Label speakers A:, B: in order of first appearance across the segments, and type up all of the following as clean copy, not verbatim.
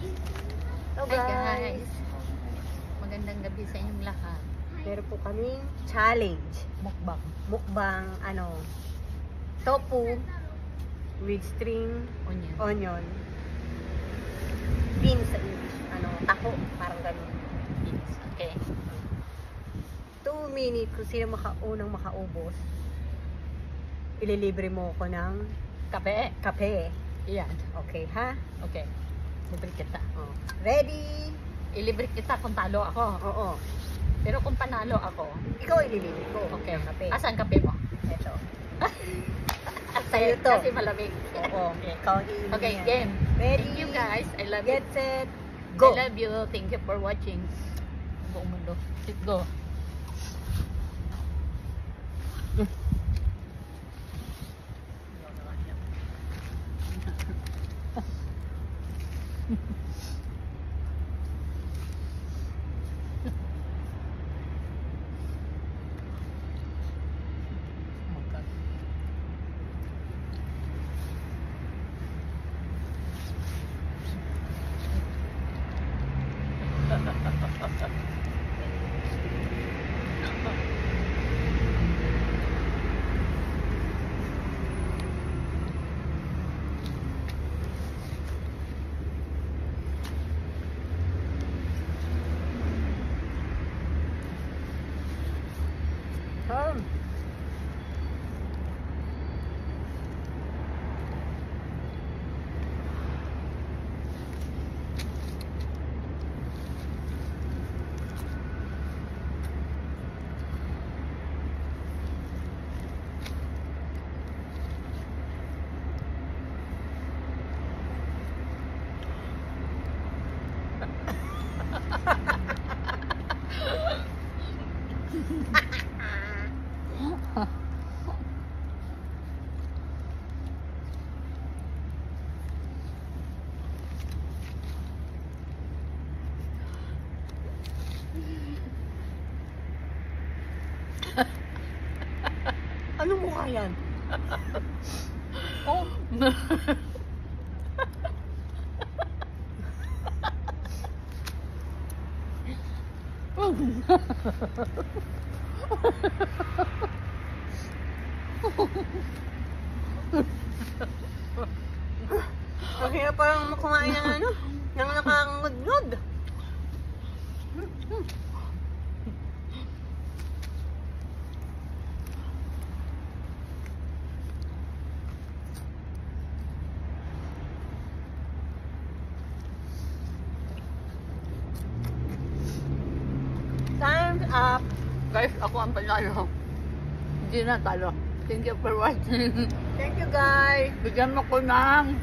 A: Hello
B: Hi
A: guys!
B: guys! Magandang gabi sa inyong lahat.
A: Meron po kaming challenge.
B: Mukbang.
A: Mukbang, tofu with string
B: Onion.
A: onion. Beans sa English. Taco. Parang ganun.
B: Beans. Okay.
A: 2 minutes kung sino unang makaubos. Ililibre mo ko ng
B: Kape.
A: kape.
B: Iyan.
A: Okay, ha?
B: Okay. Libre kita.
A: Oh. Ready?
B: Ilibre kita kung talo ako.
A: Oo.
B: Pero kung panalo ako,
A: Ikaw ililibre ko.
B: okay.
A: Ng kape.
B: Asan kape mo?
A: Ito.
B: Sa'yo
A: to.
B: Kasi malamig.
A: Oo.
B: Okay.
A: Ikaw iinom
B: Okay,
A: yan.
B: game.
A: Ready?
B: Thank you guys. I love
A: Get
B: you.
A: set. Go.
B: I love you. Thank you for watching. Buong mundo. Let's go.
A: Home. Anong mukha yan?
B: Oh.
A: Ang hirap parang kumain ng ng nakangudngod. Time's up.
B: Guys, ako ang panalo. Hindi na talo. Thank you for watching.
A: Thank you guys.
B: Bigyan mo ko ng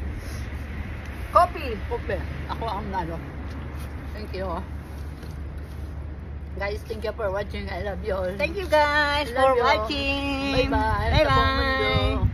A: Coffee.
B: kope. Ako ang nalo. Thank you. Guys, thank you for watching. I love you all.
A: Thank you guys
B: Love
A: for
B: you.
A: watching.
B: Bye-bye.
A: Bye
B: Sa buong mundo.
A: bye.